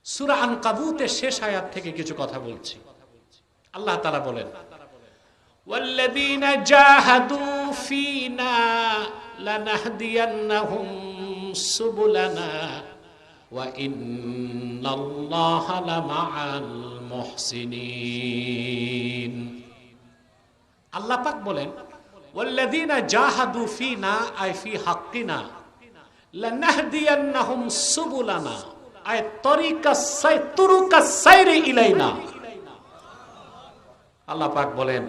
সূরা আনকাবুতের শেষ আয়াত থেকে কিছু কথা বলছি। আল্লাহ তাআলা বলেন, ওয়াল্লাযীনা জাহাদু ফীনা লানাহদিয়ান্নাহুম সুবুলানা ওয়া ইন্নাল্লাহা লামাআল মুহসিনিন। আল্লাহ পাক বলেন, ওয়াল্লাযীনা জাহাদু ফীনা আই ফি হাক্কিনা লানাহদিয়ান্নাহুম সুবুলানা আই তুরুকাস সাইরি ইলাইনা। আল্লাহ পাক বলেন,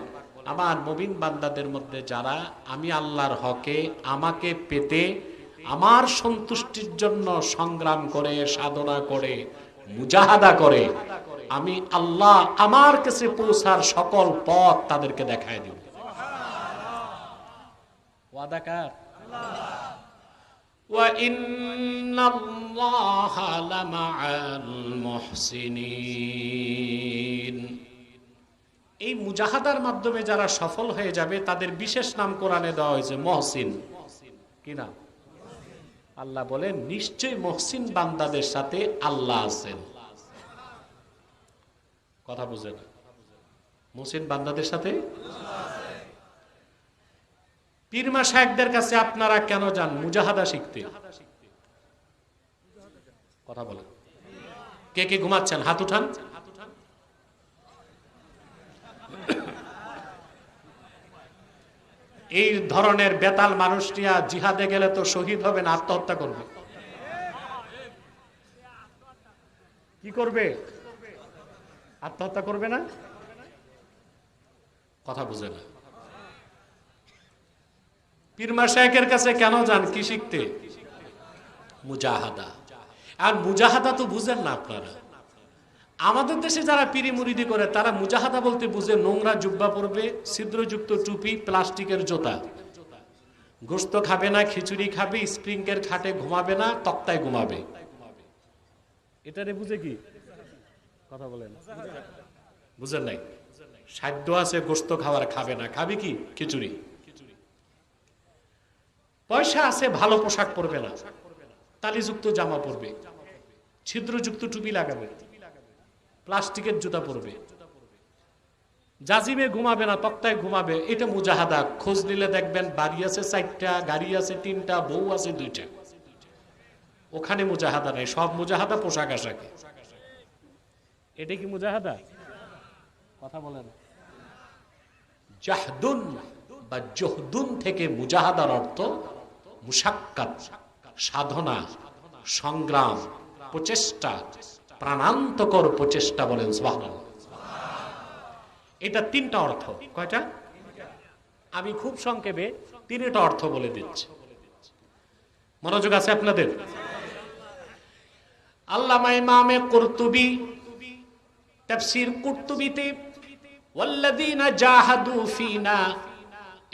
আমার মুমিন বান্দাদের মধ্যে যারা আমি আল্লাহর হকে আমাকে পেতে আমার সন্তুষ্টির জন্য সংগ্রাম করে, সাধনা করে, মুজাহাদা করে, আমি আল্লাহ আমার কাছে পৌঁছার সকল পথ তাদেরকে দেখায় দেব। ওয়াদা কার? ওয়া ইন্নাল্লাহা লামাআল মুহসিনিন। এই মুজাহাদার মাধ্যমে যারা সফল হয়ে যাবে তাদের বিশেষ নাম কোরআনে দেওয়া হয়েছে মুহসিন। কি নাম? আল্লাহ বলেন, নিশ্চয়ই মুহসিন বান্দাদের সাথে আল্লাহ আছেন। কথা বুঝে না? মুহসিন বান্দাদের সাথে পীর মাশায়েখদের কাছে আপনারা কেন যান মুজাহাদা শিখতে? কথা বলেন। কে কে ঘুমাচ্ছেন হাত উঠান। এই ধরনের বেতাল মানুষটিয়া জিহাদে গেলে তো শহীদ হবে না, আত্মহত্যা করবে। কি করবে? আত্মহত্যা করবে না? কথা বুঝে না। পীর মাশায়েখের কাছে কেন যান? কি শিখতে? মুজাহাদা। আর মুজাহাদা তো বুঝেন না আপনারা। আমাদের দেশে যারা পীরি মুরিদি করে তারা মুজাহাদা বলতে বুঝে নোংরা জুব্বা পরবে, ছিদ্রযুক্ত টুপি, প্লাস্টিকের জুতা, গোশত খাবে না, খিচুড়ি খাবে, স্প্রিংয়ের খাটে ঘুমাবে না, তক্তায় ঘুমাবে। এটারে বুঝে কি? কথা বলেন। বুঝেন নাই? সাধ্য আছে গোশত খাওয়ার, খাবে না, খাবে কি? খিচুড়ি। পয়সা আছে, ভালো পোশাক পরবে না, তালিযুক্ত জামা পরবে, ছিদ্রযুক্ত টুপি লাগাবে, প্লাস্টিকের জুতা পরবে, জাজিমে ঘুমাবে না, তক্তায় ঘুমাবে। এটা মুজাহাদা। খোঁজ নিলে দেখবেন বাড়ি আছে 4টা, গাড়ি আছে 3টা, বউ আছে 2টা। ওখানে মুজাহাদা নাই। সব মুজাহাদা পোশাক আশাকে। এটা কি মুজাহাদা? কথা বলেন। জাহদুন বা জহদুন থেকে মুজাহাদার অর্থ মুশাক্কাত, সাধনা, সংগ্রাম, প্রচেষ্টা, প্রাণান্তকর প্রচেষ্টা। বলেন সুবহানাল্লাহ। এটা 3টা অর্থ। কয়টা? আমি খুব সংক্ষেপে 3টা অর্থ বলে দিচ্ছি। মনোযোগ আছে আপনাদের? আল্লামা ইমামে কুরতুবী তাফসীর কুরতুবীতে ওয়াল্লাযীনা জাহাদু ফীনা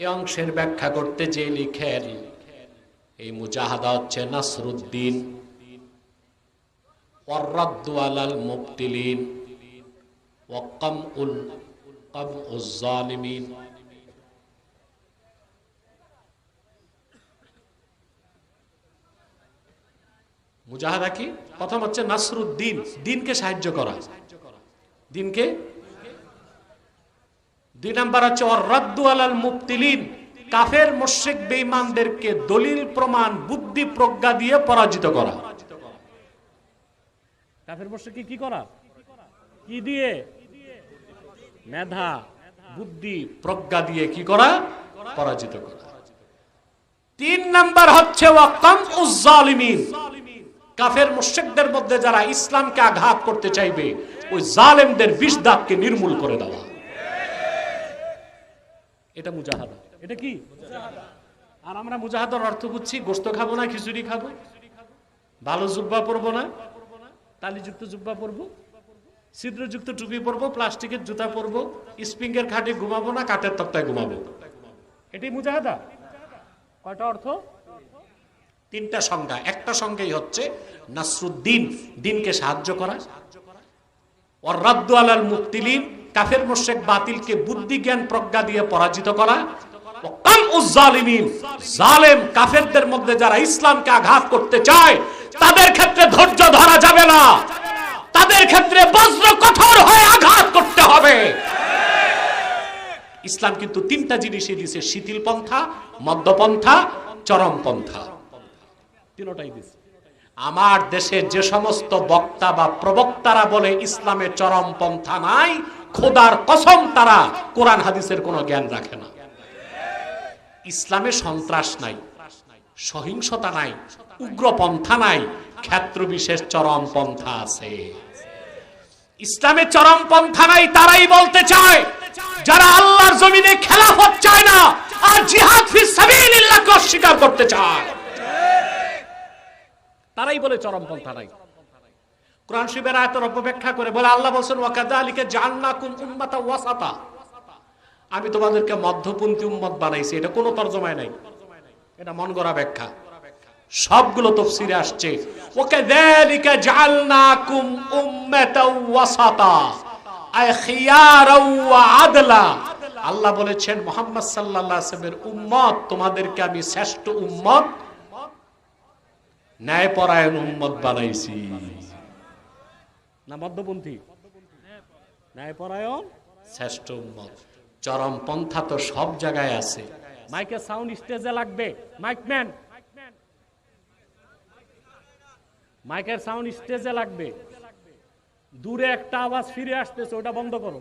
এই অংশের ব্যাখ্যা করতে যে লিখেন, এই মুজাহাদা হচ্ছে নাসরুদ্দিন, ওয়াররাদ্দু আলাল মুবতিলিন ওয়া কামউজ জালিমিন। মুজাহাদা কি? প্রথম হচ্ছে নাসরুদ্দিন, দিনকে সাহায্য করা, দিনকে। 2 নাম্বার হচ্ছে ওয়াররাদ্দু আলাল মুবতিলিন, কাফের মুশরিক বেঈমানদেরকে দলিল প্রমাণ বুদ্ধি প্রজ্ঞা দিয়ে পরাজিত করা। কাফের মুশরিককে কি করা? কি দিয়ে? মেধা, বুদ্ধি, প্রজ্ঞা দিয়ে কি করা? পরাজিত করা। 3 নাম্বার হচ্ছে ওয়া কামউজ জালিমিন, কাফের মুশরিকদের মধ্যে যারা ইসলামকে আঘাত করতে চাইবে ওই জালেমদের বিষ দাগকে নির্মূল করে দেওয়া। এটা মুজাহাদা। এটা কি? আর আমরা মুজাহাদার অর্থ বুঝছি গোশত খাবো না, খিচুড়ি খাবো, ভালো জুব্বা পরবো না, তালিযুক্ত জুব্বা পরবো, ছিদ্রযুক্ত টুপি পরবো, প্লাস্টিকের জুতা পরবো, স্প্রিংয়ের খাটে ঘুমাবো না, কাঠের তক্তায় ঘুমাবো। এটাই মুজাহাদা। কয়টা অর্থ? 3টা সংজ্ঞা। একটা সংজ্ঞাই হচ্ছে নাসরুদ্দিন, দিনকে সাহায্য করা, ওয়াররাদ্দু আলাল মুবতিলিন, কাফের মুশরিক বাতিলকে বুদ্ধি জ্ঞান প্রজ্ঞা দিয়ে পরাজিত করা, ওয়া কামউজ জালিমিন, জালেম কাফেরদের মধ্যে যারা ইসলামকে আঘাত করতে চায় তাদের ক্ষেত্রে ধৈর্য ধরা যাবে না, তাদের ক্ষেত্রে বজ্র কঠোর হয়ে আঘাত করতে হবে। ইসলাম কিন্তু তিনটা জিনিসই দিছে, শিথিল পন্থা, মধ্যপন্থা, চরম পন্থা, তিনটাই দিছে। আমার দেশের যে সমস্ত বক্তা বা প্রবক্তারা বলে ইসলামে চরম পন্থা নাই, খোদার কসম তারা কোরআন হাদিসের কোনো জ্ঞান রাখে না। ইসলামে সন্ত্রাস নাই, সহিংসতা নাই, উগ্রপন্থা নাই, ক্ষেত্র বিশেষ চরম পন্থা আছে। ইসলামে চরম পন্থা নাই তারাই বলতে চায় যারা আল্লাহর জমিনে খেলাফত চায় না আর জিহাদ ফি সাবিলিল্লাহকে অস্বীকার করতে চায়, তারাই বলে চরম পন্থা নাই। কোরআন শরীফের আয়াতের অপব্যাখ্যা করে বলে আল্লাহ বলেন ওয়াকাযালিকা জাআলনাকুম উম্মাতাও ওয়াসাতা, আমি তোমাদেরকে মধ্যপন্থী উম্মত বানাইছি। এটা কোনো তরজমায় নাই, এটা মন গড়া ব্যাখ্যা। সবগুলো তাফসীরে আসছে ওয়াকাযালিকা জাআলনাকুম উম্মাতাও ওয়াসাতা আই খিয়ারাও ওয়া আদলা। আল্লাহ বলেছেন মুহাম্মদ সাল্লাল্লাহু আলাইহি ওয়াসাল্লামের উম্মত, তোমাদেরকে আমি শ্রেষ্ঠ উম্মত, ন্যায়পরায়ণ উম্মত বানাইছি। না মধ্যপন্থী, ন্যায়পরায়ণ, শ্রেষ্ঠ উম্মত। চরম পন্থা তো সব জায়গায় আছে। মাইকে সাউন্ড স্টেজে লাগবে, মাইকম্যান মাইকের সাউন্ড স্টেজে লাগবে। দূরে একটা আওয়াজ ফিরে আসতেছে, ওটা বন্ধ করো।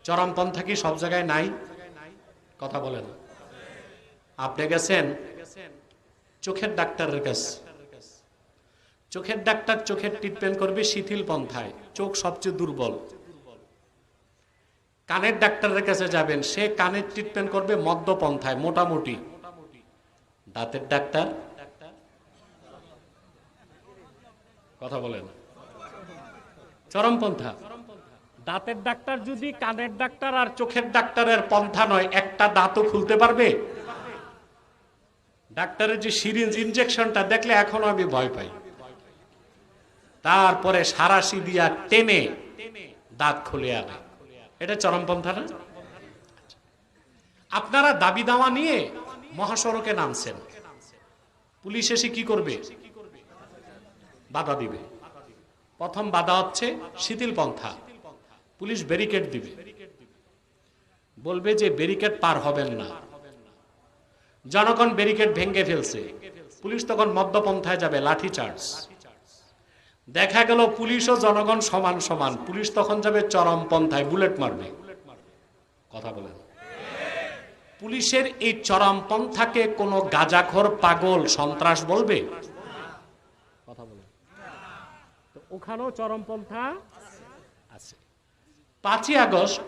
চরম পন্থা কি সব জায়গায় নাই? কথা বলেন। আপনি গেছেন চোখের ডাক্তারের কাছে, চোখের ডাক্তার চোখের ট্রিটমেন্ট করবে শিথিল পন্থায়, চোখ সবচেয়ে দুর্বল। কানের ডাক্তারের কাছে যাবেন, সে কানের ট্রিটমেন্ট করবে মধ্য পন্থায়, মোটামুটি। দাঁতের ডাক্তার, কথা বলেন, চরম পন্থা। দাঁতের ডাক্তার যদি কানের ডাক্তার আর চোখের ডাক্তারের পন্থা নয়, একটা দাঁতও খুলতে পারবে? ডাক্তারের যে সিরিঞ্জ ইনজেকশনটা দেখলে এখনো আমি ভয় পাই। তারপরে সারাশি দিয়া টেনে দাঁত খুলে আনে, এটা চরমপন্থা না? আপনারা দাবি দাওয়া নিয়ে মহাসড়কে নামছেন, পুলিশ এসে কি করবে? বাধা দিবে। প্রথম বাধা হচ্ছে শিথিল পন্থা, পুলিশ ব্যারিকেড দিবে, বলবে যে ব্যারিকেড পার হবেন না। জনগণ ব্যারিকেড ভেঙে ফেলছে, পুলিশ তখন মধ্যপন্থায় যাবে, লাঠি চার্জ। দেখা গেল পুলিশ ও জনগণ সমান সমান, পুলিশ তখন যাবে চরম পন্থায়, বুলেট মারবে। কথা বলেন। পুলিশের এই চরম পন্থাকে কোন গাঁজাখোর পাগল সন্ত্রাস বলবে? কথা বলেন। তো ওখানেও চরম পন্থা আছে। 5ই আগস্ট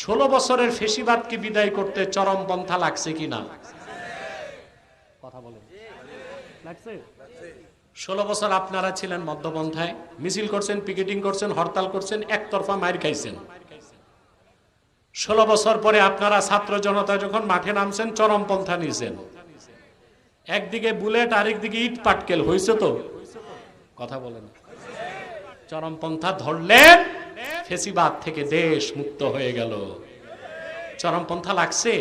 16 বছরের ফেসিবাদকে বিদায় করতে চরম পন্থা লাগছে কিনা? কথা বলেন, লাগছে? 16 বছর আপনারা ছিলেন মধ্যপন্থায়, মিছিল করছেন, পিকেটিং করছেন, হরতাল করছেন, একতরফা মাইর খাইছেন। 16 বছর পরে আপনারা ছাত্র জনতা যখন মাঠে নামছেন, চরম পন্থা নিয়েছেন। একদিকে বুলেট, আরেকদিকে ইট পাটকেল, হয়েছে তো? কথা বলেন। চরম পন্থা ধরলেন, ফেসিবাদ থেকে দেশ মুক্ত হয়ে গেল। চরম পন্থা লাগছে।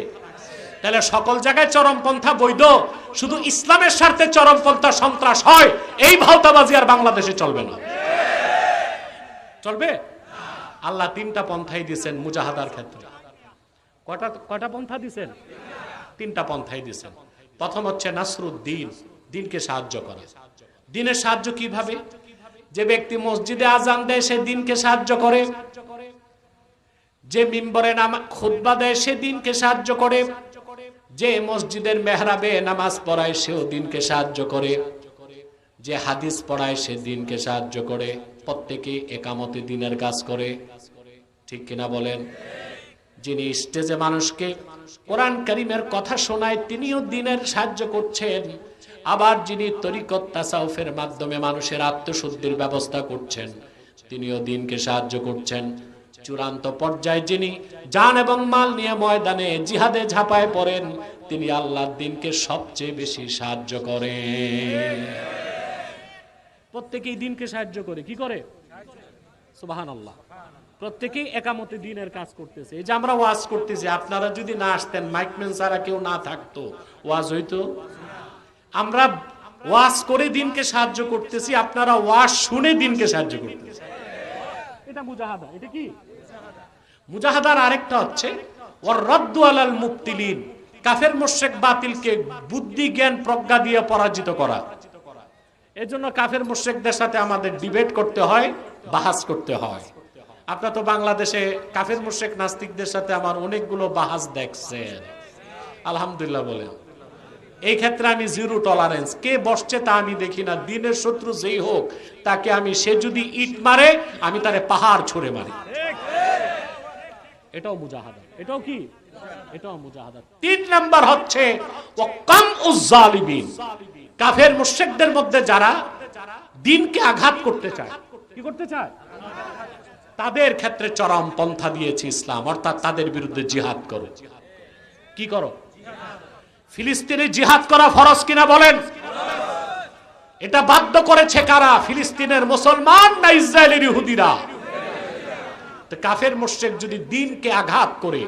তাহলে সকল জায়গায় চরমপন্থা বৈধ, শুধু ইসলামের স্বার্থে চরমপন্থা সন্ত্রাস হয়, এই ভাওতাবাজি আর বাংলাদেশে চলবে না। চলবে? আল্লাহ 3টা পন্থাই দিয়েছেন মুজাহাদার ক্ষেত্রে। কয়টা পন্থা দিয়েছেন? 3টা পন্থাই দিয়েছেন। প্রথম হচ্ছে নাসরুদ্দিন, দিনকে সাহায্য করা। দিনের সাহায্য কিভাবে? যে ব্যক্তি মসজিদে আজান দেয় সে দিনকে সাহায্য করে, যে মিম্বরে খুতবা দেয় সে দিনকে সাহায্য করে, যে মসজিদের মেহরাবে নামাজ পড়ায় সেও দিনকে সাহায্য করে, যে হাদিস পড়ায় সে দিনকে সাহায্য করে। প্রত্যেকে একামতে দিনের কাজ করে, ঠিক কিনা বলেন? যিনি স্টেজে মানুষকে কোরআন কারীমের কথা শোনায় তিনিও দিনের সাহায্য করছেন। আবার যিনি তরিকত তাসাউফের মাধ্যমে মানুষের আত্মশুদ্ধির ব্যবস্থা করছেন তিনিও দিনকে সাহায্য করছেন। চূড়ান্ত পর্যায়ে যিনি জান এবং মাল নিয়ে ময়দানে জিহাদে ঝাঁপায় পড়েন তিনি আল্লাহর দ্বীনকে সবচেয়ে বেশি সাহায্য করেন। প্রত্যেকেই দ্বীনকে সাহায্য করে। কি করে? সুবহানাল্লাহ। প্রত্যেকেই একামতে দ্বীনের কাজ করতেছে। এই যে আমরা ওয়াজ করতেছি, আপনারা যদি না আসতেন, মাইকম্যান ছাড়া কেউ না থাকতো, ওয়াজ হইতো? আমরা ওয়াজ করে দিনকে সাহায্য করতেছি, আপনারা ওয়াজ শুনে দিনকে সাহায্য করতেছেন। এটা মুজাহাদা। এটা কি মুজাহাদার আরেকটা হচ্ছে ওয়ার রাদ্দু আলাল মুবতিলিন, কাফের মুশরিক বাতিলকে বুদ্ধি জ্ঞান প্রজ্ঞা দিয়ে পরাজিত করা। এজন্য কাফের মুশরিকদের সাথে আমাদের ডিবেট করতে হয়, বাহাস করতে হয়। আপনারা তো বাংলাদেশে কাফের মুশরিক নাস্তিকদের সাথে আমার অনেকগুলো বাহাস দেখছেন, আলহামদুলিল্লাহ বলেন। এই ক্ষেত্রে আমি জিরো টলারেন্স, কে বসছে তা আমি দেখি না। দিনের শত্রু যেই হোক তাকে আমি, সে যদি ইট মারে আমি তারে পাহাড় ছুঁড়ে মারি। এটাও মুজাহাদা। এটাও কি? এটাও মুজাহাদা। 3 নাম্বার হচ্ছে ওয়াকামউজ জালিমিন, কাফের মুশরিকদের মধ্যে যারা দ্বীনকে আঘাত করতে চায়, কি করতে চায়, তাদের ক্ষেত্রে চরম পন্থা দিয়েছে ইসলাম, অর্থাৎ তাদের বিরুদ্ধে জিহাদ করো। কি করো? ফিলিস্তিনে জিহাদ করা ফরজ কিনা বলেন? এটা বাধ্য করেছে কারা? ফিলিস্তিনের মুসলমান না ইসরায়েলের ইহুদিরা? তো কাফের মুশরিক যদি দ্বীনকে আঘাত করে,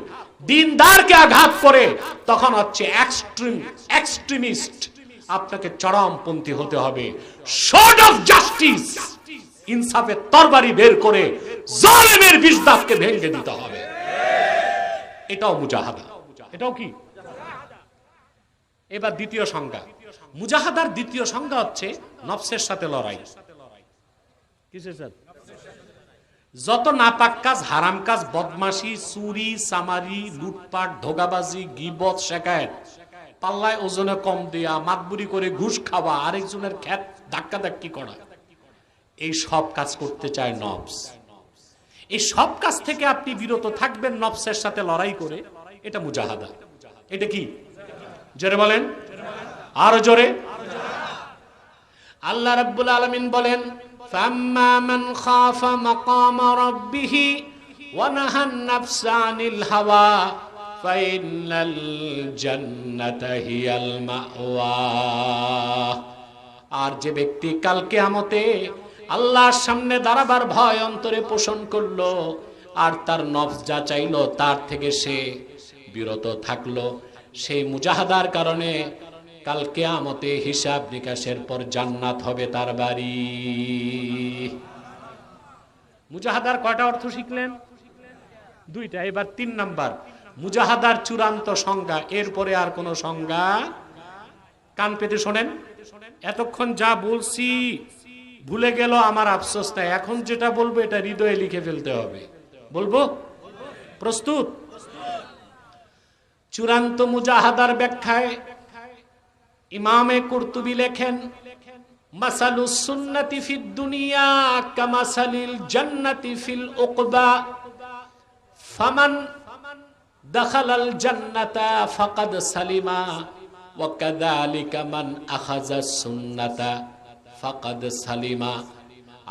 দ্বীনদারকে আঘাত করে, তখন হচ্ছে এক্সট্রিমিস্ট। আপনাকে চরমপন্থী হতে হবে। শর্ট অফ জাস্টিস, ইনসাফের তরবারি বের করে জালেমের বিজদাতকে ভেঙে দিতে হবে। এটাও মুজাহাদা। এটাও কি? এবার দ্বিতীয় সংজ্ঞা। মুজাহাদার দ্বিতীয় সংজ্ঞা হচ্ছে নফসের সাথে লড়াই। কিসের সাথে? যত নাপাক কাজ, হারাম কাজ, বদমাশি, চুরি, চামারি, লুটপাট, ধোঁকাবাজি, গীবত, শেকায়েত, পাল্লায় ওজনে কম দেয়া, মাতবুরি করে ঘুষ খাওয়া, আরেকজনের ক্ষেত ধাক্কা ধাক্কি করা, এই সব কাজ করতে চায় নফস। এই সব কাজ থেকে আপনি বিরত থাকবেন নফসের সাথে লড়াই করে, এটা মুজাহাদা। এটা কি? জোরে বলেন, আরো জোরে। আল্লাহ রাব্বুল আলামিন বলেন, ফাম্মা মান খাফা মাকামা রাব্বিহি ওয়া নাহান নাফসা আনিল হাওয়া ফাইনাল জান্নাতা হিয়াল মাওয়া। আর যে ব্যক্তি কাল কিয়ামতে আল্লাহর সামনে দাঁড়াবার ভয় অন্তরে পোষণ করলো, আর তার নফস যা চাইলো তার থেকে সে বিরত থাকলো, সেই মুজাহাদার কারণে কাল কিয়ামতে হিসাব নিকাশের পর জান্নাত হবে তার বাড়ি। মুজাহাদার কয়টা অর্থ শিখলেন? 2টা। এবার 3 নাম্বার, মুজাহাদার চূড়ান্ত সংজ্ঞা। এরপরে আর কোনো সংজ্ঞা, কান পেতে শোনেন। এতক্ষণ যা বলছি ভুলে গেল আমার আফসোস নাই, এখন যেটা বলবো এটা হৃদয়ে লিখে ফেলতে হবে। বলবো? প্রস্তুত? চূড়ান্ত মুজাহাদার ব্যাখ্যায় ইমামে কুরতুবী লেখেন, মাসালুস সুন্নতি ফিদ দুনিয়া কামাসালিল জান্নাতি ফিল উকবা ফামান দাখালাল জান্নাতা ফাকাদ সালিমা ওয়া কাযালিকা মান আখাযা সুন্নাতা ফাকাদ সালিমা।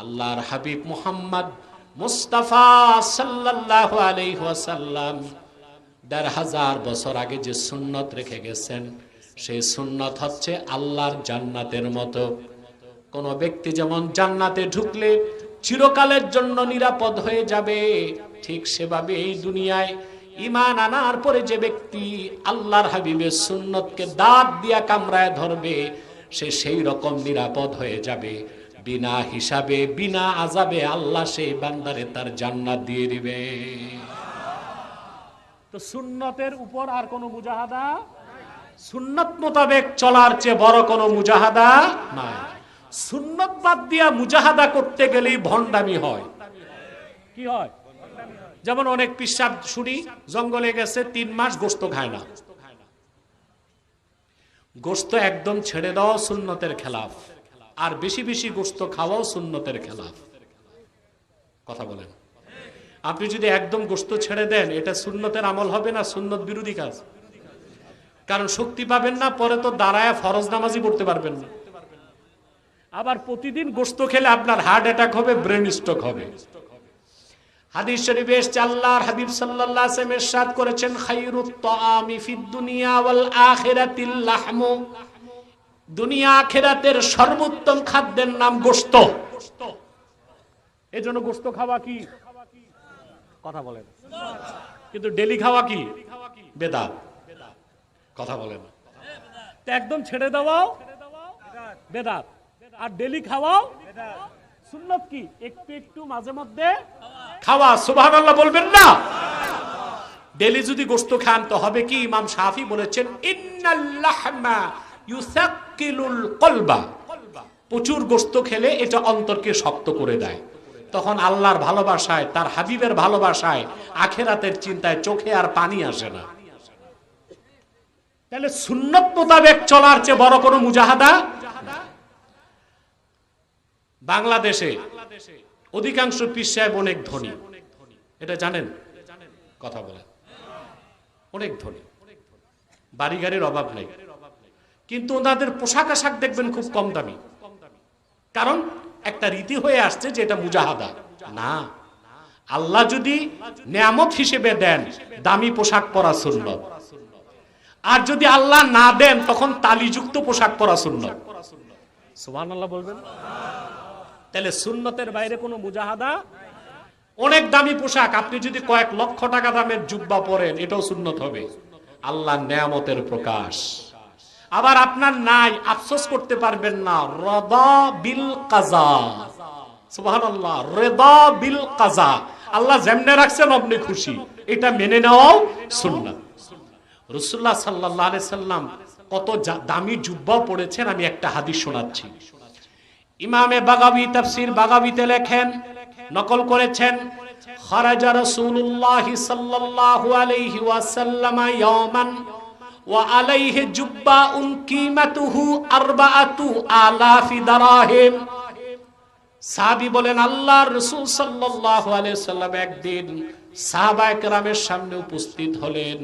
আল্লাহর হাবিব মুহাম্মদ মুস্তাফা সাল্লাল্লাহু আলাইহি ওয়াসাল্লাম ১৫০০ বছর আগে যে সুন্নত রেখে গেছেন, সেই সুন্নত হচ্ছে আল্লাহর জান্নাতের মতো। কোন ব্যক্তি যেমন জান্নাতে ঢুকলে চিরকালের জন্য নিরাপদ হয়ে যাবে, ঠিক সেভাবে এই দুনিয়ায় ঈমান আনার পরে যে ব্যক্তি আল্লাহর হাবিবের সুন্নতকে দাঁত দিয়া কামড়ায় ধরবে, সে সেই রকম নিরাপদ হয়ে যাবে। বিনা হিসাবে, বিনা আযাবে আল্লাহ সেই বান্দারে তার জান্নাত দিয়ে দিবে। তো সুন্নতের উপর আর কোন মুজাহাদা, সুন্নত মোতাবেক চলার চেয়ে বড় কোন মুজাহাদা নাই। সুন্নত বাদ দিয়া মুজাহাদা করতে গেলেই ভণ্ডামি হয়। কি হয়? যেমন অনেক পিসাব শুনি, জঙ্গলে গেছে 3 মাস গোশত খায় না। গোশত একদম ছেড়ে দাও সুন্নতের খেলাফ, আর বেশি বেশি গোশত খাওয়াও সুন্নতের খেলাফ। কথা বলেন। আপনি যদি একদম গোশত ছেড়ে দেন, এটা সুন্নতের আমল হবে না, সুন্নত বিরোধী কাজ। কারণ শক্তি পাবেন না, পরে তো দাঁড়ায় ফরজ নামাজই পড়তে পারবেন না। আবার প্রতিদিন গোশত খেলে আপনার হার্ট অ্যাটাক হবে, ব্রেন স্ট্রোক হবে। হাদিস শরীফে এসেছে, আল্লাহর হাবিব সাল্লাল্লাহু আলাইহি ওয়াসাল্লাম ইরশাদ করেছেন, খায়রুত তাআমি ফিদ দুনিয়া ওয়াল আখিরাতিল লাহমু। দুনিয়া আখিরাতের সর্বোত্তম খাদ্যের নাম গোশত। এজন্য গোশত খাওয়া কি? কথা বলেন। কিন্তু ডেলি খাওয়া কি? বেদাত। কথা বলেন। তো একদম ছেড়ে দেওয়াও বেদাত। আর ডেলি খাওয়াও সুন্নত। কি একটু একটু মাঝে মধ্যে খাওয়া, সুবহানাল্লাহ বলবেন না? ডেলি যদি গোশত খান তো হবে কি? ইমাম শাফি বলেছেন ইন্নাল লাহমা ইউসাক্কিলুল কলবা, প্রচুর গোশত খেলে এটা অন্তরকে শক্ত করে দেয়। তখন আল্লাহর ভালোবাসায়, তার হাবিবের ভালোবাসায়, আখিরাতের চিন্তায় চোখে আর পানি আসে না। তাহলে সুন্নত মোতাবেক চলার চেয়ে বড় কোনো মুজাহাদা। বাংলাদেশে অধিকাংশ পীর সাহেব অনেক ধনী, এটা জানেন? কথা বলেন। অনেক ধনী, বাড়ি গাড়ির অভাব নেই, কিন্তু ওনাদের পোশাক আশাক দেখবেন খুব কম দামি। কারণ একটা রীতি হয়ে আসছে যে এটা মুজাহাদা। না, আল্লাহ যদি নিয়ামত হিসেবে দেন দামি পোশাক পরা সুন্নত, আর যদি আল্লাহ না দেন তখন তালিযুক্ত পোশাক পরা সুন্নত। সুবহানাল্লাহ বলবেন? তাহলে সুন্নতের বাইরে কোনো মুজাহাদা। অনেক দামি পোশাক, আপনি যদি কয়েক লক্ষ টাকা দামের জুব্বা পরেন এটাও সুন্নত হবে, আল্লাহর নিয়ামতের প্রকাশ। আবার আপনার নাই, আফসোস করতে পারবেন না, রদা বিল কাজা। সুবহানাল্লাহ, রেদা বিল কাজা, আল্লাহ যেমনে রাখছেন আপনি খুশি, এটা মেনে নেওয়াও সুন্নাত। রাসূলুল্লাহ সাল্লাল্লাহু আলাইহি সাল্লাম কত দামি জুব্বা পরেছেন, আমি একটা হাদিস শোনাচ্ছি। ইমামে বাগাবী তাফসীর বাগাবীতে লেখেন, নকল করেছেন, খারাজা রাসূলুল্লাহ সাল্লাল্লাহু আলাইহি ওয়াসাল্লাম ইয়াওমান ওয়া আলাইহি জুব্বাউন কিমাতুহু 4000 দিরহাম। সাহাবী বলেন, আল্লাহর রাসূল সাল্লাল্লাহু আলাইহি সাল্লাম একদিন সাহাবায়ে কেরামের সামনে উপস্থিত হলেন।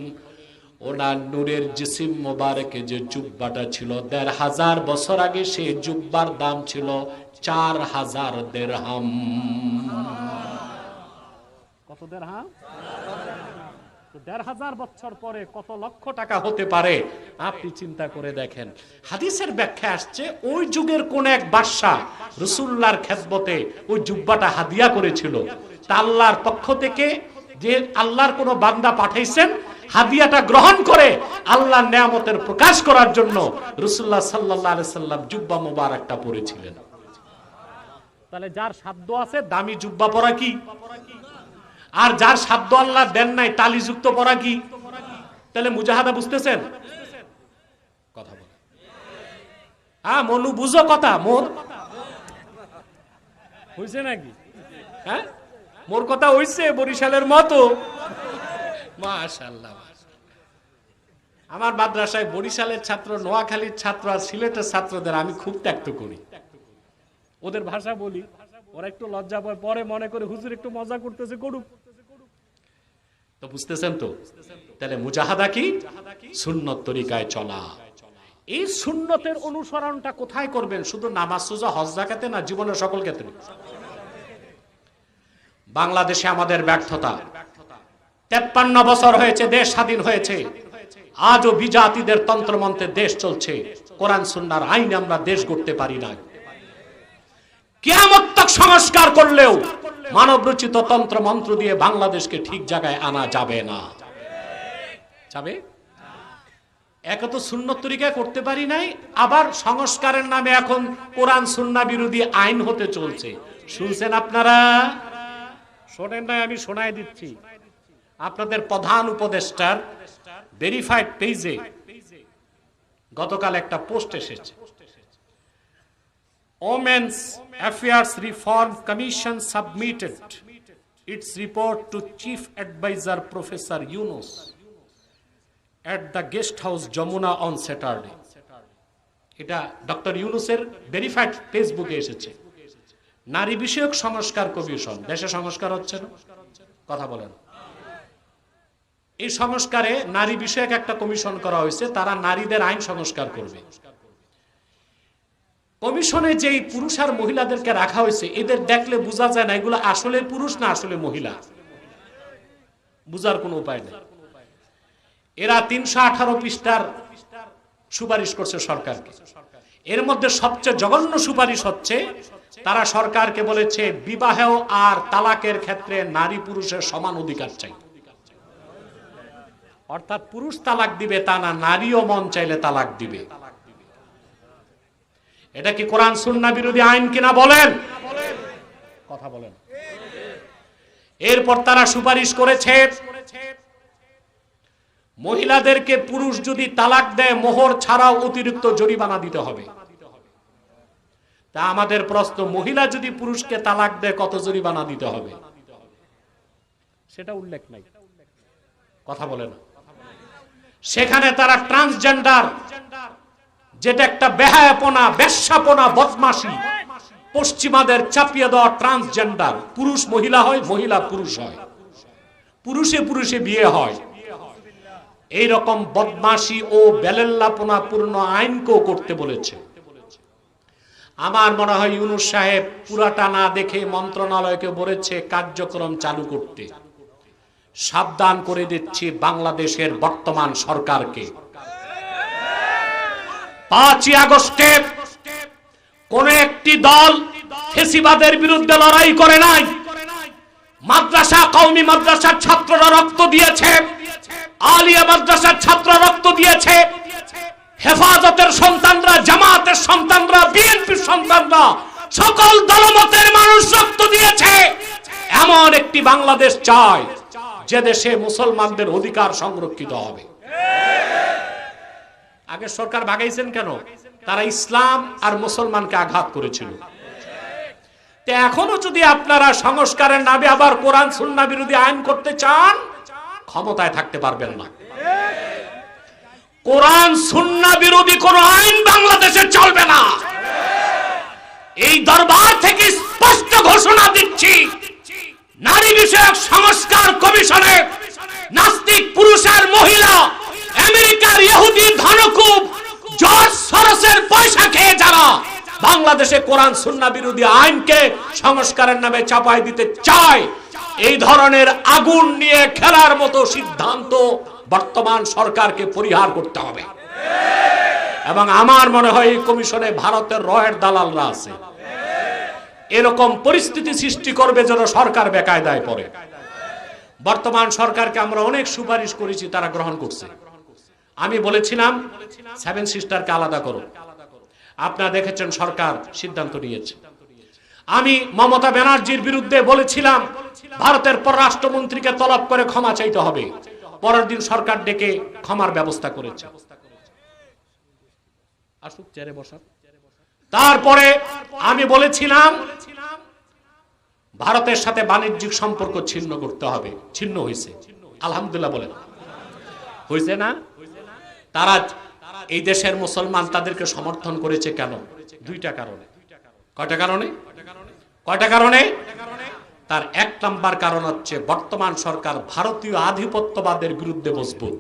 ওনার নূরের জিসিম মোবারকে যে জুব্বাটা ছিল 1500 বছর আগে, সেই জুব্বার দাম ছিল 4000 দিরহাম। কত দিরহাম? 1500 বছর পরে কত লক্ষ টাকা হতে পারে আপনি চিন্তা করে দেখেন। হাদিসের ব্যাখ্যা আসছে ওই যুগের কোন এক বাদশা রাসূলুল্লাহর খেদমতে ওই জুব্বাটা হাদিয়া করেছিল। তা আল্লাহর পক্ষ থেকে যে আল্লাহর কোন বান্দা পাঠাইছেন, হাদিয়াটা গ্রহণ করে আল্লাহর নিয়ামতের প্রকাশ করার জন্য রাসূলুল্লাহ সাল্লাল্লাহু আলাইহি সাল্লাম জুব্বা মোবারকটা পরেছিলেন। তাহলে যার সাধ্য আছে দামি জুব্বা পরা কি, আর যার সাধ্য আল্লাহ দেন নাই তালিযুক্ত পরা কি? তাহলে মুজাহাদা বুঝতেছেন? কথা বলে হ্যাঁ, মনু বুঝো কথা, মোর হইছে নাকি? হ্যাঁ, মোর কথা হইছে বরিশালের মতো। মাশাআল্লাহ, আমার মাদ্রাসায় বরিশালের ছাত্র, নোয়াখালীর ছাত্র আর সিলেটের ছাত্রদের আমি খুব ত্যাক্ত করি। ওদের ভাষা বলি, ওরা একটু লজ্জা পায়, পরে মনে করে হুজুর একটু মজা করতেছে, করুক। তো বুঝতেছেন তো? তাহলে মুজাহাদা কি? সুন্নত তরিকায় চলা। এই সুন্নতের অনুসরণটা কোথায় করবেন? শুধু নামাজ, রোজা, হজ, যাকাতে না, জীবনের সকল ক্ষেত্রে। বাংলাদেশে আমাদের ব্যর্থতা। 53 বছর হয়েছে দেশ স্বাধীন হয়েছে, আজও বিজাতিদের তন্ত্রমন্ত্রে দেশ চলছে। কোরআন সুন্নাহর আইনে আমরা দেশ গড়তে পারি না। কিয়ামত তক সংস্কার করলেও মানব রচিত তন্ত্র মন্ত্র দিয়ে বাংলাদেশকে ঠিক জায়গায় আনা যাবে না। যাবে? একে তো সুন্নত তরিকায় করতে পারি নাই, আবার সংস্কারের নামে এখন কোরআন সুন্নাহ বিরোধী আইন হতে চলছে। শুনছেন আপনারা? শোনেন নাই? আমি শোনাই দিচ্ছি। আপনাদের প্রধান উপদেষ্টার ভেরিফাইড পেজে গতকাল একটা পোস্ট এসেছে। Women's Affairs Reform Commission submitted its report to Chief Advisor Professor Yunus at the guest house Jamuna on Saturday. এটা ডক্টর ইউনুসের ভেরিফাইড ফেসবুকে এসেছে। নারী বিষয়ক সংস্কার কমিশন, দেশে সংস্কার হচ্ছে না, কথা বলেন। এই সংস্কারে নারী বিষয়ক একটা কমিশন করা হয়েছে, তারা নারীদের আইন সংস্কার করবে। কমিশনে যেই পুরুষ আর মহিলাদেরকে রাখা হয়েছে, এদের দেখলে বোঝা যায় না এগুলো আসলে পুরুষ না আসলে মহিলা, বুঝার কোনো উপায় নেই। এরা 318 পৃষ্ঠার সুপারিশ করছে সরকারকে। এর মধ্যে সবচেয়ে জঘন্য সুপারিশ হচ্ছে, তারা সরকারকে বলেছে বিবাহ আর তালাকের ক্ষেত্রে নারী পুরুষের সমান অধিকার চাই। অর্থাৎ পুরুষ তালাক দিবে তা না, নারীও মন চাইলে তালাক দিবে। এটা কি কোরআন সুন্নাহ বিরোধী আইন কিনা বলেন? কথা বলেন। এরপর তারা সুপারিশ করেছে মহিলাদেরকে পুরুষ যদি তালাক দেয় মোহর ছাড়াও অতিরিক্ত জরিমানা দিতে হবে। তা আমাদের প্রশ্ন, মহিলা যদি পুরুষকে তালাক দেয় কত জরিমানা দিতে হবে? সেটা উল্লেখ নাই, কথা বলে না। সেখানে তারা ট্রান্সজেন্ডার, যেটা একটা বেহায়াপনা, বেশ্যাপনা, বদমাশি, পশ্চিমাদের চাপিয়ে দেওয়া ট্রান্সজেন্ডার, পুরুষ মহিলা হয়, মহিলা পুরুষ হয়, পুরুষে পুরুষে বিয়ে হয়, এইরকম বদমাশি ও বেলেল্লাপনা পূর্ণ আইনকেও করতে বলেছে। আমার মনে হয় ইউনূস সাহেব পুরাটা না দেখে মন্ত্রণালয়কে বলেছে কার্যক্রম চালু করতে। সাবধান করে দিচ্ছি বাংলাদেশের বর্তমান সরকারকে, 5ই আগস্টে কোন একটি দল ফ্যাসিবাদের বিরুদ্ধে লড়াই করে নাই। মাদ্রাসা, কওমি মাদ্রাসার ছাত্ররা রক্ত দিয়েছে, আলিয়া মাদ্রাসার ছাত্ররা রক্ত দিয়েছে, হেফাজতের সন্তানরা, জামাতের সন্তানরা, বিএনপির সন্তানরা, সকল দলমতের মানুষ রক্ত দিয়েছে। এমন একটি বাংলাদেশ চায় যে দেশে মুসলমানদের অধিকার সংরক্ষিত হবে। আগে সরকার ভাগাইছেন কেন? তারা ইসলাম আর মুসলমানকে আঘাত করেছিল। এখনো যদি আপনারা সংস্কারের নামে আবার কোরআন সুন্নাহ বিরোধী আইন করতে চান, ক্ষমতায় থাকতে পারবেন না। কোরআন সুন্নাহ বিরোধী কোন আইন বাংলাদেশে চলবে না। এই দরবার থেকে স্পষ্ট ঘোষণা দিচ্ছি, নারী বিষয়ক সংস্কার কমিশনে নাস্তিক পুরুষ আর মহিলা, আমেরিকার ইহুদি ধনকুব জর্জ সরোসের পয়সা খেয়ে যারা বাংলাদেশে কোরআন সুন্নাহ বিরোধী আইনকে সংস্কারের নামে চাপাই দিতে চায়, এই ধরনের আগুন নিয়ে খেলার মতো সিদ্ধান্ত বর্তমান সরকারকে পরিহার করতে হবে। এবং আমার মনে হয় এই কমিশনে ভারতের রয়ের দালালরা আছে, এরকম পরিস্থিতি সৃষ্টি করবে যেন সরকার বেকায়দায় পড়ে। বর্তমান সরকারকে আমরা অনেক সুপারিশ করেছি, তারা গ্রহণ করছে। আমি বলেছিলাম 7 সিস্টারকে আলাদা করো, আপনারা দেখেছেন সরকার সিদ্ধান্ত নিয়েছে। আমি মমতা ব্যানার্জির বিরুদ্ধে বলেছিলাম ভারতের পররাষ্ট্রমন্ত্রীকে তলব করে ক্ষমা চাইতে হবে, পরের দিন সরকার ডেকে ক্ষমার ব্যবস্থা করেছে। আসুক চেয়ারে বসা। তারপরে আমি বলেছিলাম ভারতের সাথে বাণিজ্যিক সম্পর্ক ছিন্ন করতে হবে, ছিন্ন হয়েছে, আলহামদুলিল্লাহ বলেন, হয়েছে না? তারা এই দেশের মুসলমান তাদেরকে সমর্থন করেছে কেন? 2টা কারণে। কয়টা কারণে? তার 1 নাম্বার কারণ হচ্ছে বর্তমান সরকার ভারতীয় আধিপত্যবাদের বিরুদ্ধে মজবুত।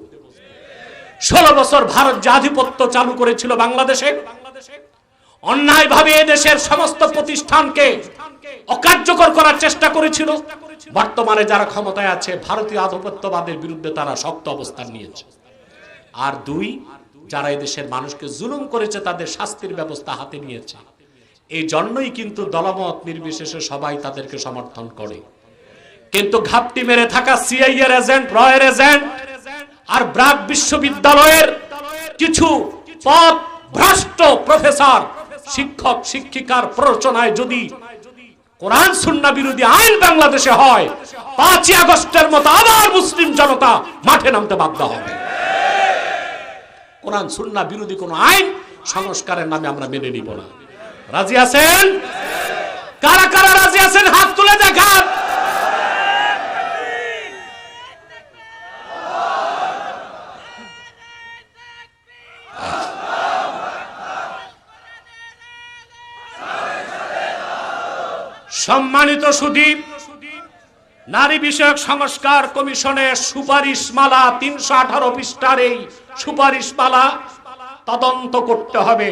16 বছর ভারত যে আধিপত্য চালু করেছিল বাংলাদেশে, অন্যায়ভাবে এদেশের সমস্ত প্রতিষ্ঠানকে অকার্যকর করার চেষ্টা করেছিল। বর্তমানে যারা ক্ষমতায় আছে ভারতীয় আধিপত্যবাদের বিরুদ্ধে তারা শক্ত অবস্থান নিয়েছে। আর 2, যারা এদেশের মানুষকে জুলুম করেছে তাদের শাস্তির ব্যবস্থা হাতে নিয়েছে। এই জন্যই কিন্তু দলমত নির্বিশেষে সবাই তাদেরকে সমর্থন করে। কিন্তু ঘাপটি মেরে থাকা সিআই এর এজেন্ট, রয়ের এজেন্ট আর ব্রাক বিশ্ববিদ্যালয়ের কিছু পথ ভ্রষ্ট প্রফেসর, শিক্ষক শিক্ষিকার প্ররোচনায় যদি কোরআন সুন্নাহ বিরোধী আইন বাংলাদেশে হয়, 5ই আগস্টের মতো আবার মুসলিম জনতা মাঠে নামতে বাধ্য হবে। কোরআন সুন্নাহ বিরোধী কোন আইন সংস্কারের নামে আমরা মেনে নিব না। রাজি আছেন? কারা কারা রাজি আছেন হাত তুলে দেখান। সম্মানিত সুধী, নারী বিষয়ক সংস্কার কমিশনের সুপারিশমালা 318 পৃষ্ঠার এই সুপারিশমালা তদন্ত করতে হবে।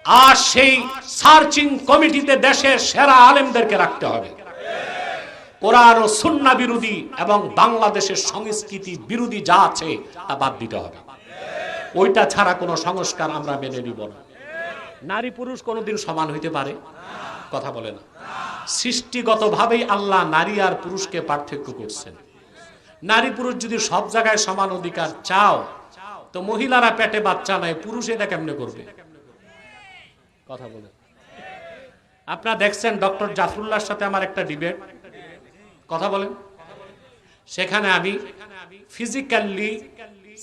আর সেই সার্চিং কমিটিতে দেশের সেরা আলেমদেরকে রাখতে হবে। কোরআন ও সুন্নাহ বিরোধী এবং বাংলাদেশের সংস্কৃতি বিরোধী যা আছে তা বাদ দিতে হবে। ওইটা ছাড়া কোনো সংস্কার আমরা মেনে নিব না। নারী পুরুষ কোনোদিন সমান হইতে পারে? কথা বলে না। সৃষ্টিগতভাবেই আল্লাহ নারী আর পুরুষকে পার্থক্য করছেন। নারী পুরুষ যদি সব জায়গায় সমান অধিকার চাও, তো মহিলারা পেটে বাচ্চা নাই, পুরুষ এটা কেমনে করবে? কথা বলেন। আপনারা দেখছেন ডক্টর জাফরুল্লাহর সাথে আমার একটা ডিবেট, কথা বলেন। সেখানে আমি ফিজিক্যালি,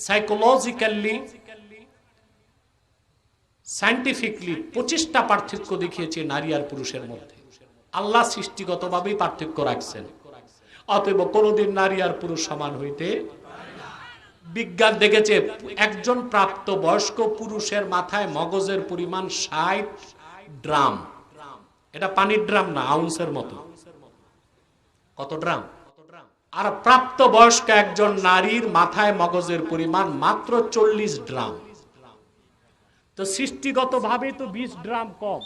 সাইকোলজিক্যালি, সায়েন্টিফিকলি 25টা পার্থক্য দেখিয়েছি নারী আর পুরুষের মধ্যে। আল্লাহ সৃষ্টিগতভাবেই পার্থক্য রাখছেন, অতএব কোনদিন নারী আর পুরুষ সমান হইতে। বিজ্ঞান দেখেছে একজন প্রাপ্ত বয়স্ক পুরুষের মাথায় মগজের পরিমাণ 60 ড্রাম। এটা পানির ড্রাম না, আউন্সের মতো। কত ড্রাম? আর প্রাপ্ত বয়স্ক একজন নারীর মাথায় মগজের পরিমাণ মাত্র 40 ড্রাম। তো সৃষ্টিগত ভাবে তো 20 ড্রাম কম,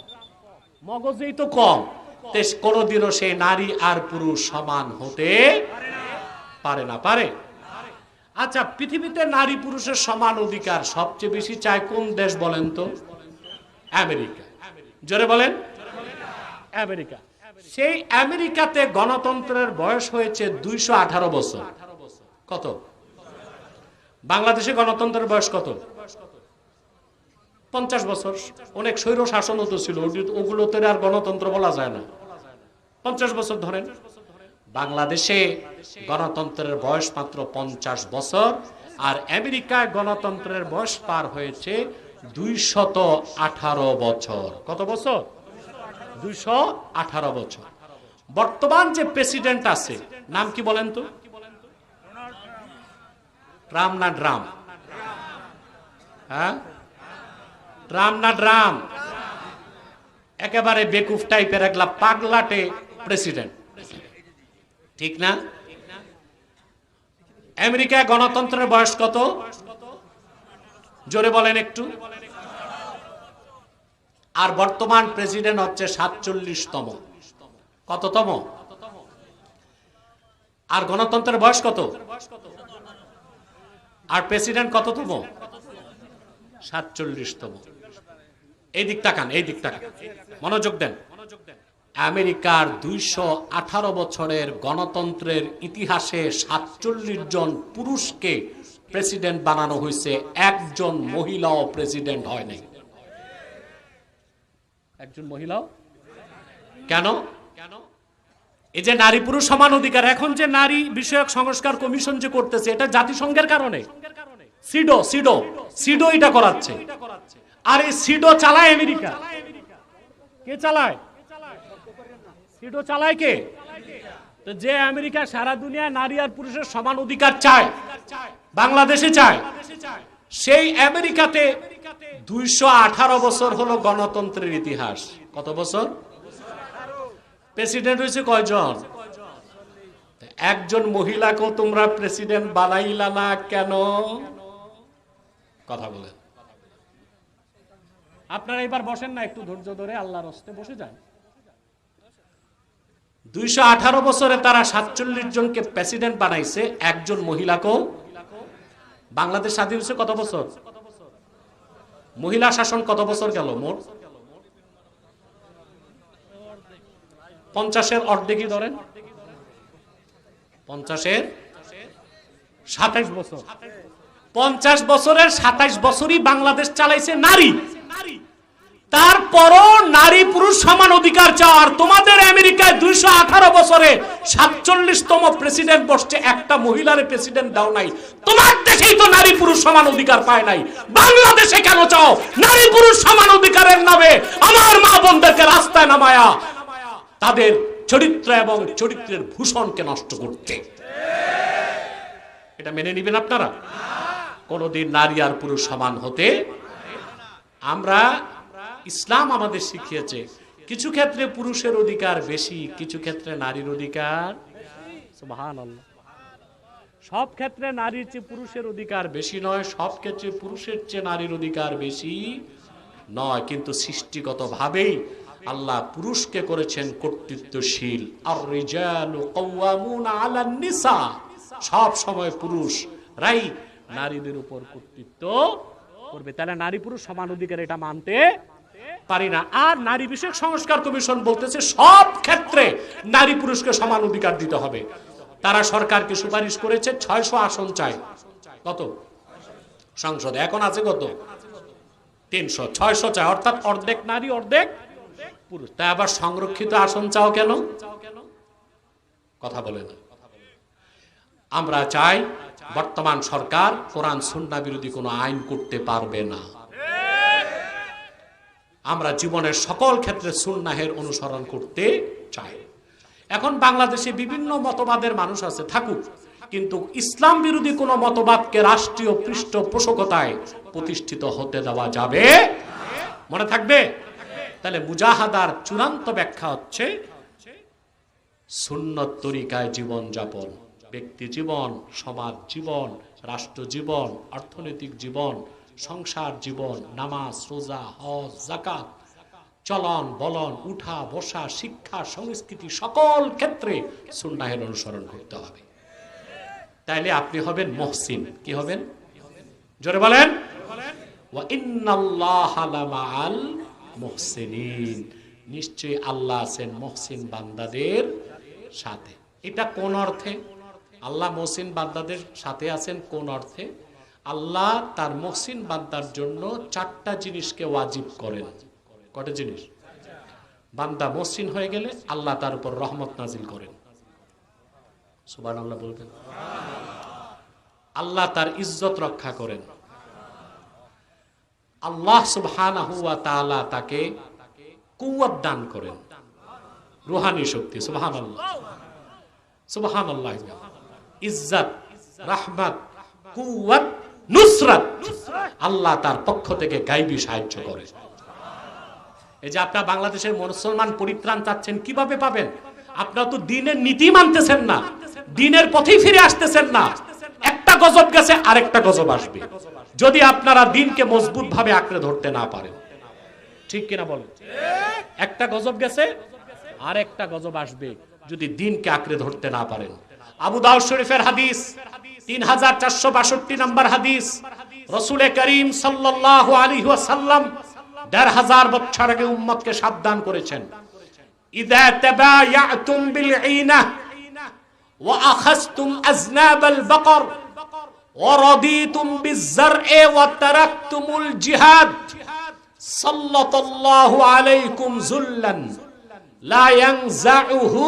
মগজেই তো কম। কোনদিনও সে নারী আর পুরুষ সমান হতে পারে না। পারে? আচ্ছা, পৃথিবীতে নারী পুরুষের সমান অধিকার সবচেয়ে বেশি চায় কোন দেশ বলেন তো? আমেরিকা। জোরে বলেন। আমেরিকা। সেই আমেরিকাতে গণতন্ত্রের বয়স হয়েছে 218 বছর। কত? বাংলাদেশে গণতন্ত্রের বয়স কত? 50 বছর। অনেক স্বৈর শাসনও তো ছিল, ওগুলোতে আর গণতন্ত্র বলা যায় না। 50 বছর ধরেন। বাংলাদেশে গণতন্ত্রের বয়স মাত্র 50 বছর, আর আমেরিকায় গণতন্ত্রের বয়স পার হয়েছে 218 বছর। কত বছর? 218 বছর। বর্তমান যে প্রেসিডেন্ট আছে নাম কি বলেন তো? ট্রাম্প না ড্রাম? হ্যাঁ, ট্রাম্প না ড্রাম? একেবারে বেকুফ টাইপের একলা পাগলাটে প্রেসিডেন্ট, ঠিক না? আমেরিকায় গণতন্ত্রের বয়স কত? জোরে বলেন একটু। আর বর্তমান প্রেসিডেন্ট হচ্ছে 47তম। কততম? আর গণতন্ত্রের বয়স কত? আর প্রেসিডেন্ট কততম? 47তম। এই দিক তাকান, এই দিক তাকান, মনোযোগ দেন। আমেরিকার 218 বছরের গণতন্ত্রের ইতিহাসে 47 জন পুরুষকে প্রেসিডেন্ট বানানো হয়েছে, একজন মহিলাও প্রেসিডেন্ট হয় নাই। একজন মহিলাও? কেন? এই যে নারী পুরুষ সমান অধিকার, এখন যে নারী বিষয়ক সংস্কার কমিশন যে করতেছে, এটা জাতিসংঘের কারণে। সিডো এটা করাচ্ছে। আর এই সিডো চালায় আমেরিকা। কে চালায়? সিডো চালায় কে? তো যে আমেরিকা সারা দুনিয়া নারী আর পুরুষের সমান অধিকার চায়, বাংলাদেশে চায়, সেই আমেরিকাতে 218 বছর হলো গণতন্ত্রের ইতিহাস। কত বছর? প্রেসিডেন্ট হয়েছে কয়জন? একজন মহিলাকেও তোমরা প্রেসিডেন্ট বানাইলা না কেন? কথা বলেন। আপনারা এবার বসেন না, একটু ধৈর্য ধরে আল্লাহর হস্তে বসে যান। 218 বছরে তারা 47 জনকে প্রেসিডেন্ট বানাইছে, একজন মহিলাকেও। বাংলাদেশ স্বাধীন হয়েছে কত বছর? মহিলা শাসন কত বছর গেল মোট? 50-এর অর্ধেকই ধরেন, 50-এর 27 বছর। 50 বছরের 27 বছরই বাংলাদেশ চালাইছে নারী। তারপরও নারী পুরুষ সমান অধিকার চাও। আর তোমাদের আমেরিকায় 218 বছরে 47তম প্রেসিডেন্ট বসছে, একটা মহিলার প্রেসিডেন্ট দাও নাই। তোমার দেশেই তো নারী পুরুষ সমান অধিকার পায় নাই, বাংলাদেশে কেন চাও নারী পুরুষ সমান অধিকারের নামে আমার মা বোনদেরকে রাস্তায় নামায়া তাদের চরিত্র এবং চরিত্রের ভূষণকে নষ্ট করতে? এটা মেনে নিবেন আপনারা? কোনদিন নারী আর পুরুষ সমান হতে। আমরা ইসলাম আমাদের শিখিয়েছে কিছু ক্ষেত্রে পুরুষের অধিকার বেশি, কিছু ক্ষেত্রে নারীর অধিকার। সুবহানাল্লাহ। সব ক্ষেত্রে নারীর চেয়ে পুরুষের অধিকার বেশি নয়, সব ক্ষেত্রে পুরুষের চেয়ে নারীর অধিকার বেশি নয়, কিন্তু সৃষ্টিগতভাবেই আল্লাহ পুরুষকে করেছেন কর্তৃত্বশীল। আর রিজালু কাওয়ামুনা আলান নিসা, সব সময় পুরুষরাই নারীদের উপর কর্তৃত্ব করবে। তাহলে নারী পুরুষ সমান অধিকার এটা মানতে পারি না। আর নারী বিষয়ক সংস্কার কমিশন বলতেছে সব ক্ষেত্রে নারী পুরুষকে সমান অধিকার দিতে হবে। তারা সরকারকে সুপারিশ করেছে 600 আসন চাই। কত সংসদে? এখন আছে কত? 300 600 চায়, অর্থাৎ অর্ধেক নারী অর্ধেক পুরুষ। তাই আবার সংরক্ষিত আসন চাও কেন? কথা বলে না। আমরা চাই বর্তমান সরকার কোরআন সুন্নাহ বিরোধী কোনো আইন করতে পারবে না। আমরা জীবনের সকল ক্ষেত্রে সুন্নাহের অনুসরণ করতে চাই। এখন বাংলাদেশে বিভিন্ন মতবাদের মানুষ আছে, থাকুক, কিন্তু ইসলাম বিরোধী কোনো মতবাদকে রাষ্ট্রীয় পৃষ্ঠপোষকতায় প্রতিষ্ঠিত হতে দেওয়া যাবে, মনে থাকবে। তাহলে মুজাহাদার চূড়ান্ত ব্যাখ্যা হচ্ছে সুন্নত তরিকায় জীবন যাপন, ব্যক্তি জীবন, সমাজ জীবন, রাষ্ট্র জীবন, অর্থনৈতিক জীবন, সংসার জীবন, নামাজ, রোজা, হজ, যাকাত, চলন বলন, উঠা বসা, শিক্ষা, সংস্কৃতি, সকল ক্ষেত্রে সুন্নাহের অনুসরণ করতে হবে। তাইলে আপনি হবেন মুহসিন। কি হবেন? জোরে বলেন। ওয়া ইন্নাল্লাহা লামাআল মুহসিনিন, নিশ্চয়ই আল্লাহ আছেন মুহসিন বান্দাদের সাথে। এটা কোন অর্থে? আল্লাহ মুহসিন বান্দাদের সাথে আছেন কোন অর্থে? আল্লাহ তার মুহসিন বান্দার জন্য 4টা জিনিসকে ওয়াজিব করেন। কয়টা জিনিস? বান্দা মুহসিন হয়ে গেলে আল্লাহ তার উপর রহমত নাজিল করেন। সুবহানাল্লাহ বলবেন। আল্লাহ তার ইজ্জত রক্ষা করেন। আল্লাহ সুবহানাহু ওয়া তাআলা তাকে কুওয়াত দান করেন, রূহানি শক্তি। সুবহানাল্লাহ, সুবহানাল্লাহ। ইজ্জত, রাহমাত, কুওয়াত, নুসরাত, আল্লাহ তার পক্ষ থেকে গায়বী সাহায্য করেন। এই যে আপনারা বাংলাদেশের মুসলমান পরিত্রাণ চাচ্ছেন, কিভাবে পাবেন? আপনারা তো দ্বীনের নীতি মানতেছেন না, দ্বীনের পথেই ফিরে আসতেছেন না। একটা গজব গেছে, আরেকটা গজব আসবে, যদি আপনারা দ্বীনকে মজবুত ভাবে আঁকড়ে ধরতে না পারেন। ঠিক কিনা বলেন? একটা গজব গেছে, আরেকটা গজব আসবে যদি দ্বীনকে আঁকড়ে ধরতে না পারেন। আবু দাউদ শরীফের হাদিস, 3462 নম্বর হাদিস, রাসূল করিম সাল্লাল্লাহু আলাইহি ওয়াসাল্লাম 1500 বছর আগে উম্মতকে সাবধান করেছেন, ইযা তাবায়াতুম বিল ঈনাহ ওয়া আখাযতুম আযনাবাল বাকর ওয়া রাদিতুম বিয-যার'i ওয়া তারাকতুমুল জিহাদ সাল্লাল্লাহু আলাইকুম যুল্লান লা ইয়ানজাউহু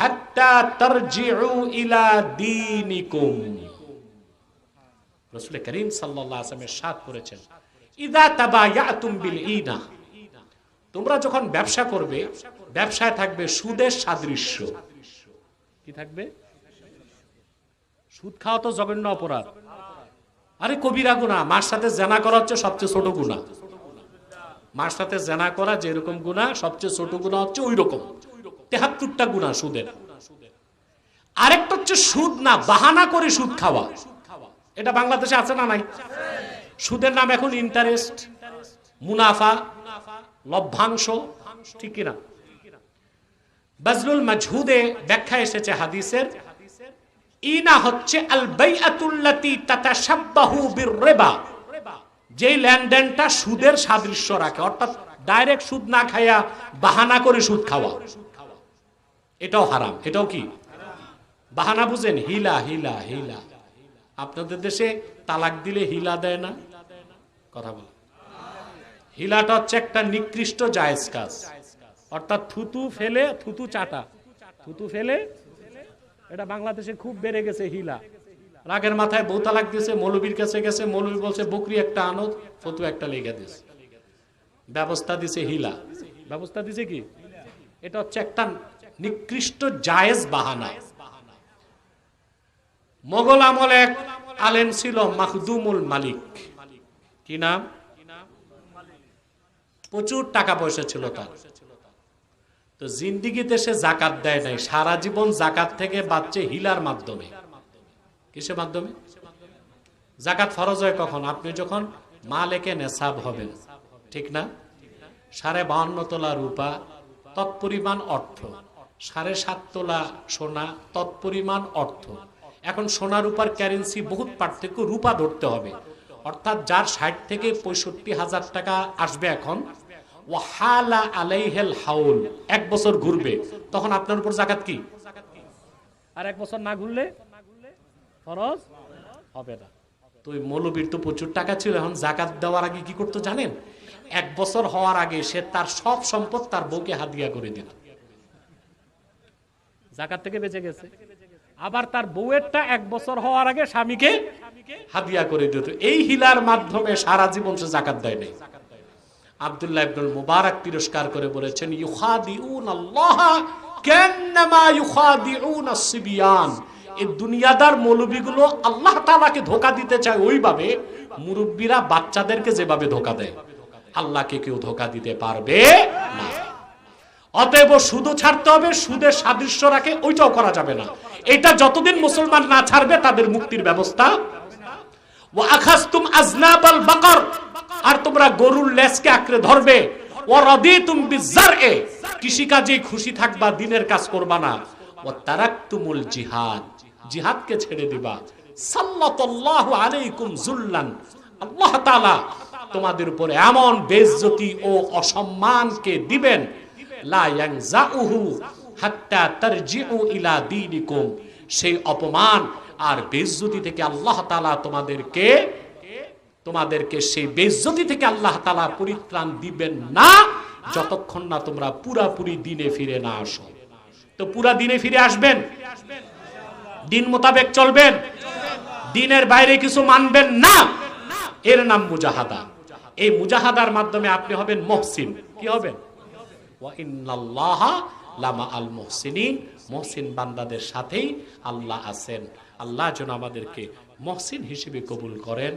হাত্তা তারজিউ ইলা দীনিকুম। রাসূল করিম সাল্লাল্লাহু আলাইহি ওয়াসাল্লাম ইরশাদ করেছেন, ইযা তাবায়াতুম বিল ঈনাহ, তোমরা যখন ব্যবসা করবে, ব্যবসায় থাকবে সুদের সাদৃশ্য। কি থাকবে? সুদ খাওয়া তো জঘন্য অপরাধ, আরে কবিরা গুনাহ। মার সাথে জেনা করা হচ্ছে সবচেয়ে ছোট গুনাহ। মার সাথে জেনা করা যেরকম গুনাহ, সবচেয়ে ছোট গুনাহ হচ্ছে ওই রকম 73টা গুনাহ সুদের। আরেকটা হচ্ছে সুদ না, বাহানা করে সুদ খাওয়া। এটা বাংলাদেশে আছে না নাই? সুদের নাম এখন ইন্টারেস্ট, মুনাফা, লভ্যাংশ। ঠিক কিনা? বাজলুল মাজহুদে ব্যাখ্যা এসেছে হাদিসের, ইনা হচ্ছে আল বাইআতুল্লাতী তাতাশাব্বাহু বির-রিবা, যেই লেনদেনটা সুদের সাদৃশ্য রাখে, অর্থাৎ ডাইরেক্ট সুদ না খায়া বাহানা করে সুদ খাওয়া, এটাও হারাম। এটাও কি? বাহানা বুঝেন? হিলা, হিলা, হিলা। আপনাদের দেশে তালাক দিলে হিলা দেয় না? কথা বল। হিলাটা হচ্ছে একটা নিকৃষ্ট জায়েজ কাজ, অর্থাৎ থুতু ফেলে, থুতু চাটা, থুতু ফেলে। এটা বাংলাদেশে খুব বেড়ে গেছে হিলা। রাগের মাথায় বউ তালাক দিয়েছে, মৌলবীর কাছে গেছে, মৌলবী বলছে বকরি একটা আনো, ফতু একটা লেগে দিয়েছে, ব্যবস্থা দিছে হিলা। ব্যবস্থা দিছে কি? এটা হচ্ছে একটা নিকৃষ্ট জায়েজ বাহানা। মোগল আমলে এক আলেম ছিল মাখদুমুল মালিক। কি নাম? প্রচুর টাকা পয়সা ছিল তার। তো জিন্দিগিতে সে যাকাত দেয় নাই, সারা জীবন যাকাত থেকে বাঁচছে হিলার মাধ্যমে। কিসের মাধ্যমে? যাকাত ফরজ হয় কখন? আপনি যখন মালেকে নেসাব হবেন, ঠিক না? 52.5 তোলা রূপা, তৎপরিমাণ অর্থ, 7.5 তোলা সোনা, তৎপরিমাণ অর্থ। এখন সোনা রূপার কারেন্সি বহুত পার্থক্য, রূপা ধরতে হবে। অর্থাৎ যার 60 থেকে 65,000 টাকা আসবে এখন, ওয়াহালা আলাইহিল হাউল, 1 বছর ঘুরবে, তখন আপনার উপর যাকাত কি? আর 1 বছর না ঘুরলে ফরজ হবে না। তো ওই মৌলবীর তো প্রচুর টাকা ছিল, এখন জাকাত দেওয়ার আগে কি করতো জানেন? 1 বছর হওয়ার আগে সে তার সব সম্পদ তার বউকে হাদিয়া করে দিত, জাকাত থেকে বেঁচে গেছে। আবার তার বউয়েরটা 1 বছর হওয়ার আগে স্বামীকে হাদিয়া করে দিত। এই হিলার মাধ্যমে সারা জীবন সে জাকাত দেয় নাই। আব্দুল্লাহ ইবনুল মুবারক তিরস্কার করে বলেছেন, ইউখাদিউন আল্লাহ কান্নামা ইউখাদিউন আসবিয়ান। এই দুনিয়াদার মৌলবীগুলো আল্লাহ তাআলাকে ধোঁকা দিতে চায় ওইভাবে মুরব্বীরা বাচ্চাদেরকে যেভাবে ধোঁকা দেয়, আল্লাহকে কেউ ধোঁকা দিতে পারবে না। অতএব সুদ ছাড়তে হবে, সুদের সাদৃশ্য রাখে ওইটাও করা যাবে না। এটা যতদিন মুসলমান না ছাড়বে তাদের মুক্তির ব্যবস্থা। ওয়া আখাযতুম আযনাবাল বাকর, আর তোমরা গরুর লেজকে আঁকড়ে ধরবে। ওয়া রাদিতুম বিযারএ, কৃষিকাজে খুশি থাকবা, দিনের কাজ করবা না। ওয়া তারাকতুমুল জিহাদ, জিহাদকে ছেড়ে দিবা। সাল্লাল্লাহু আলাইকুম যুল্লান, আল্লাহ তাআলা তোমাদের উপর এমন বেইজ্জতি ও অসম্মানকে দিবেন, লা ইয়ানজাউহু হাত্তা তারজিউ ইলা দীনিকুম, সেই অপমান আর বেইজ্জতি থেকে আল্লাহ তাআলা তোমাদেরকে সেই বেইজ্জতি থেকে আল্লাহ তাআলা পরিত্রাণ দিবেন না যতক্ষণ না তোমরা পুরাপুরি দিনে ফিরে না আসো। তো পুরা দিনে ফিরে আসবেন, দিন মোতাবেক চলবেন, দিনের বাইরে কিছু মানবেন না, এর নাম মুজাহাদা। এই মুজাহাদার মাধ্যমে আপনি হবেন মুহসিন। কি হবেন? ওয়া ইন্নাল্লাহা লামা আল মুহসিনিন, মুহসিন বান্দাদের সাথেই আল্লাহ আছেন। আল্লাহ যেন আমাদেরকে মুহসিন হিসেবে কবুল করেন।